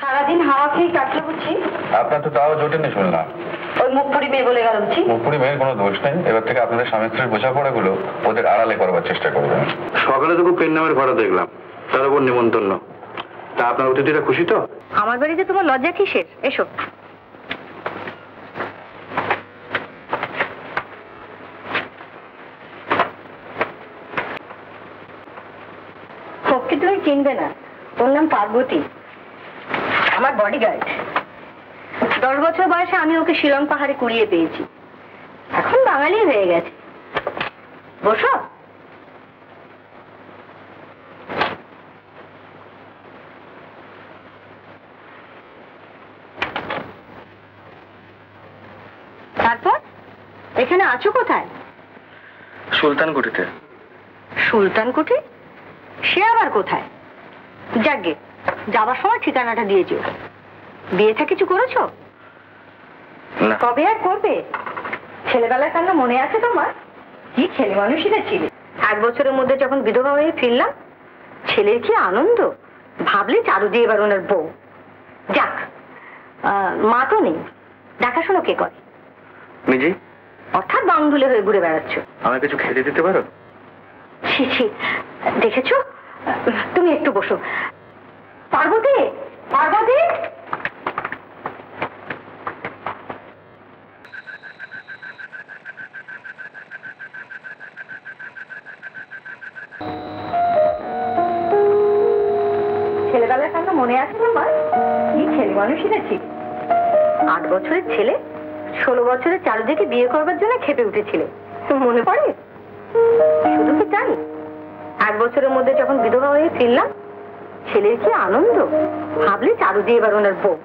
সারাদিন হাওয়া খেয়ে কাটলো বুঝছি। আপনার তো তাও জোটেনি শুনলাম। ওই মুখপুরি মেয়ে বলে গেল বুঝছি। মুখপুরি মেয়ের কোনো দোষ নেই। এবার থেকে আপনাদের স্বামী স্ত্রীর বোঝাপড়াগুলো ওদের আড়ালে করবার চেষ্টা করবেন। সকালে তো খুব পেন নামের ঘরে দেখলাম, তার উপর নিমন্ত্রণ। তা আপনার অতিথিরা খুশি তো? আমার বাড়িতে তোমার লজ্জা কিসের? এসো। ওকে তুমি চিনবে না, ওর নাম পার্বতী, আমার বডিগার্ড। 10 বছর বয়সে আমি ওকে শিলং পাহাড়ে কুড়িয়ে পেয়েছি, এখন বাঙালি হয়ে গেছে। বসো। তারপর এখানে আছো কোথায়? সুলতানকুঠিতে। সুলতানকুঠি? সে আবার কোথায়? যাকগে, যাবার সময় ঠিকানাটা দিয়েছো। বিয়েটা কিছু করেছো? কবে আর করবে? ছেলেবেলার কান্না মনে আছে তোমার? কি ছেলে মানুষই ছিলে। 1 বছরের মধ্যে যখন বিধবা হয়ে ফিরলাম, ছেলের কি আনন্দ ভাবলে চারু দিয়ে এবার ওনার বউ। যাক, মা তো নেই, দেখাশোনা কে করে? মিজি, অর্থাৎ বাংধুলে হয়ে ঘুরে বেড়াচ্ছ। আমাকে কিছু খেতে দিতে পারো? ছি ছি, দেখেছো? তুমি একটু বসো। পার্বতী, পার্বতী। ছেলেবেলার কান্না মনে আছে তোমার? কি ছেলে মানুষই না ছিল। 8 বছরের ছেলে 16 বছরের চারুদিকে বিয়ে করবার জন্য খেপে উঠেছিলে, মনে পড়ে? শুধু কি জানি, 1 বছরের মধ্যে যখন বিধবা হয়ে ফিরলাম, ছেলের কি আনন্দ ভাবলে চারু দিয়ে এবার ওনার বউ।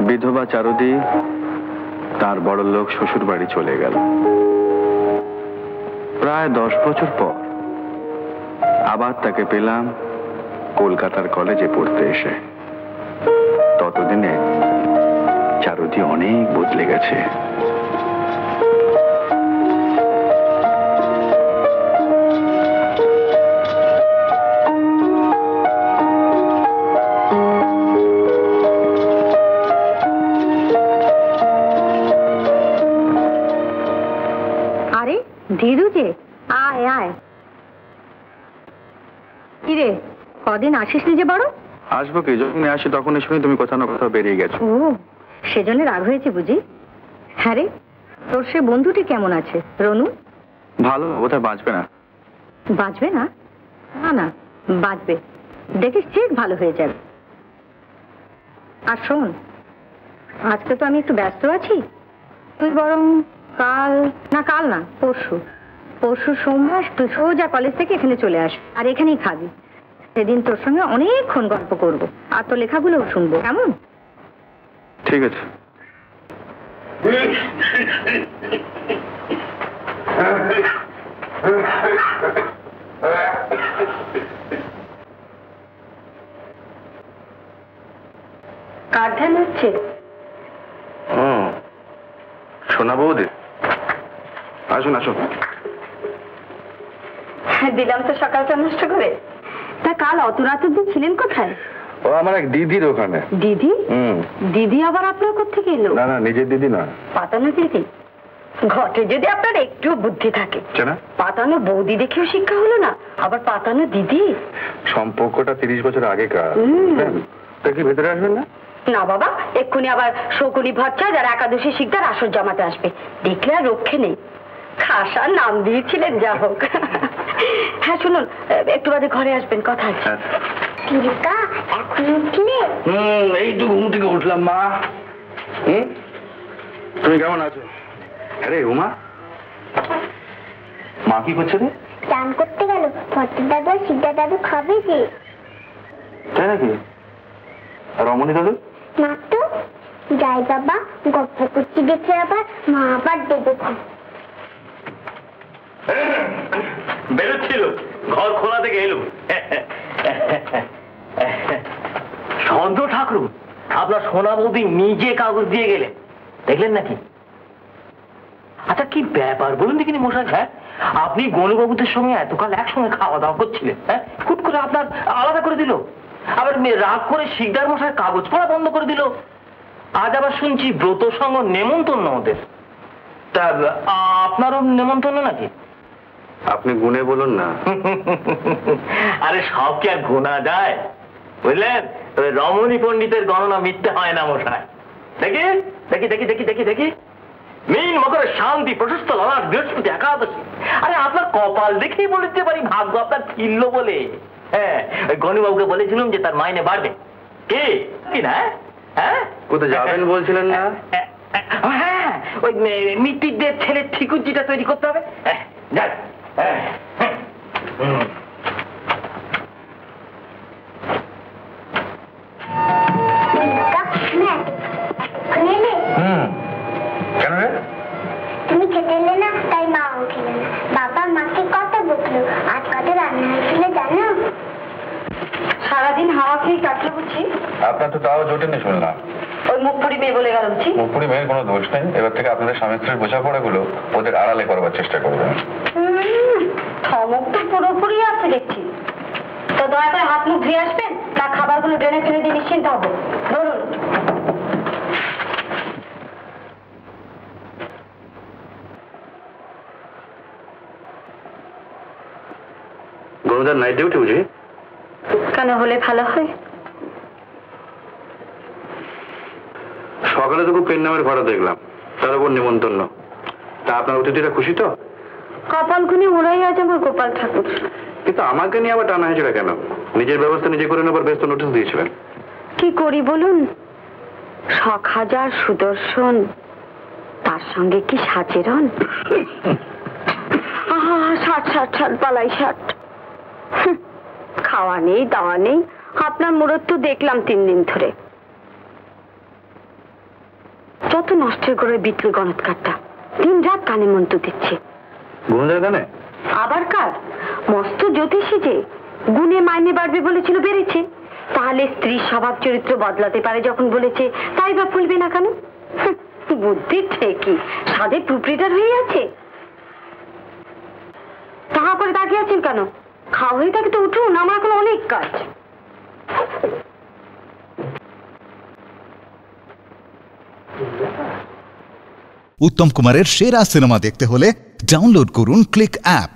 বিধবা চারুদি তার বড় লোক শ্বশুর বাড়ি চলে গেল। প্রায় 10 বছর পর আবার তাকে পেলাম কলকাতার কলেজে পড়তে এসে। ততদিনে চারুদি অনেক বদলে গেছে। আরে ধীরু যে, আয় আয়। কিরে, কদিন আসিস নিজে বড়? আসবো কি, যখন আসি তখনই শুনি তুমি কোথাও না কোথাও বেরিয়ে গেছো। ও, সেজন্য রাগ হয়েছে বুঝি। হ্যাঁ রে, তোর সে বন্ধুটি কেমন আছে রনু? ভালো, বোধহয় বাঁচবে না। বাঁচবে না? না না, বাঁচবে, দেখিস ঠিক ভালো হয়ে যাবে। আর শোন, আজকে তো আমি একটু ব্যস্ত আছি, তুই বরং কাল না পরশু সোমবার তুই সোজা কলেজ থেকে এখানে চলে আস, আর এখানেই খাবি। সেদিন তোর সঙ্গে অনেকক্ষণ গল্প করবো, আর তোর লেখাগুলোও শুনবো, কেমন? ঠিক আছে। কার ধ্যান হচ্ছে? শোনা বৌদি, আসুন আসুন। দিলাম তো সকালটা নষ্ট করে। তা কাল অত রাত অব্দি ছিলেন কোথায়? ও আমার এক দিদির ওখানে। দিদি? দিদি আবার আপনার কোত্থেকে এলো? না না, নিজের দিদি না, পাতানো দিদি। ঘটে যদি আপনার একটু বুদ্ধি থাকে। পাতানো বৌদি দেখেও শিক্ষা হলো না, আবার পাতানো দিদি। সম্পর্কটা 30 বছর আগেকার। তা কি ভেতরে আসবেন না? না বাবা, এক্ষুনি আবার শকুনি ভট্টাচার্য আর একাদশী শিকদার আসর জমাতে আসবে, দেখলে আর রক্ষে নেই। খাসার নাম দিয়েছিলেন, যা হোক। হ্যাঁ শুনুন, একটু বাদে ঘরে আসবেন, কথা আছে। এখন উঠলে? এই তো ঘুম থেকে উঠলাম মা। তুমি কেমন আছো? আরে উমা, মা কি করছে রে? চান করতে গেল। ভট্টাচার্য দাদু আর শিকদার দাদু খাবে যে। তাই নাকি? রমণী দাদু? না তো, যাই বাবা, গপ্প করছি দেখে আবার মা আবার দেখেছি। বেরোচ্ছিল, ঘর খোলা থেকে এলো। চন্দ্র ঠাকুর, আপনার সোনা বৌদি নিজে কাগজ দিয়ে গেলেন, দেখলেন নাকি? আচ্ছা কি ব্যাপার বলুন দেখিনি মশাই। হ্যাঁ, আপনি গণবাবুদের সঙ্গে এতকাল একসঙ্গে খাওয়া দাওয়া করছিলেন, হ্যাঁ, হুট করে আপনার আলাদা করে দিল। আবার রাগ করে শিকদার মশাই কাগজ পড়া বন্ধ করে দিল। আজ আবার শুনছি ব্রত সঙ্গ নেমন্তন্ন ওদের। তা আপনারও নেমন্তন্ন নাকি? আপনি গুনে বলুন না। আরে সব কি আর গোনা যায়? বুঝলেন, রমণী পণ্ডিতের গণনা মিথ্যে হয় না মশাই। দেখি দেখি দেখি দেখি দেখি দেখি মীন মকর শান্তি প্রশস্ত ললাট বৃহস্পতি একাদশী। আরে আপনার কপাল দেখেই বলতে পারি ভাগ্য আপনার ফিরল বলে। হ্যাঁ, ওই গণিবাবুকে বলেছিলাম যে তার মাইনে বাড়বে। কি না? হ্যাঁ, কোথায় যাবেন বলছিলেন না? হ্যাঁ, ওই মিত্তিরদের ছেলের ঠিকুজিটা তৈরি করতে হবে। যাক, কেন রে? তুমি খেতে এলে না, তাই মাও খেলে না। বাবা মাকে কত বকলো, আজ কত রান্না হয়েছিল জানো? সারাদিন হাওয়া খেয়ে কাটলো বুঝছি। আপনার তো তাও জোটেনি শুনলাম। ওই মুখপুরি মেয়ে বলে গেল বুঝছি। মুখপুরি মেয়ের কোনো দোষ নেই। এবার থেকে আপনাদের স্বামী স্ত্রীর বোঝাপড়াগুলো ওদের আড়ালে করবার চেষ্টা করবেন। ধমক তো পুরোপুরি আছে দেখছি। তো দয়া করে হাত মুখ ধুয়ে আসবেন, তা খাবারগুলো ড্রেনে ফেলে দিয়ে নিশ্চিন্ত হবে। ধরুন। গরুদার নাইট ডিউটি বুঝি? কেন হলে ভালো হয়? সকালে তো খুব পেন নামের ঘরে দেখলাম, তার উপর নিমন্ত্রণ। তা আপনার অতিথিরা খুশি তো? কপাল গুনে ওরাই আজ আমার গোপাল ঠাকুর। কিন্তু আমাকে নিয়ে আবার টানা হয়েছিল কেন? নিজের ব্যবস্থা নিজে করে নেবার ব্যস্ত নোটিশ দিয়েছিলেন। কি করি বলুন? শখ হাজার সুদর্শন, তার সঙ্গে কি সাচেরন। ষাট ষাট ষাট পালাই ষাট। খাওয়া নেই দাওয়া নেই। আপনার মুরত তো দেখলাম 3 দিন ধরে। যত নষ্টের করে বিটলি গণৎকারটা দিন রাত কানে মন্ত্র দিচ্ছে। গুণদের গানে আবার কার? মস্ত জ্যোতিষী যে গুণে মাইনে বাড়বে বলেছিল, বেড়েছে। তাহলে স্ত্রীর স্বভাব চরিত্র বদলাতে পারে যখন বলেছে, তাই বা ফুলবে না কেন? বুদ্ধি ঠিকই, সাধে প্রুপ্রিটার হয়ে আছে। তাহা করে তাকিয়ে আছেন কেন? খাওয়া হয়ে থাকে তো উঠুন, আমার এখন অনেক কাজ। উত্তম কুমারের সেরা সিনেমা দেখতে হলে ডাউনলোড করুন ক্লিক অ্যাপ।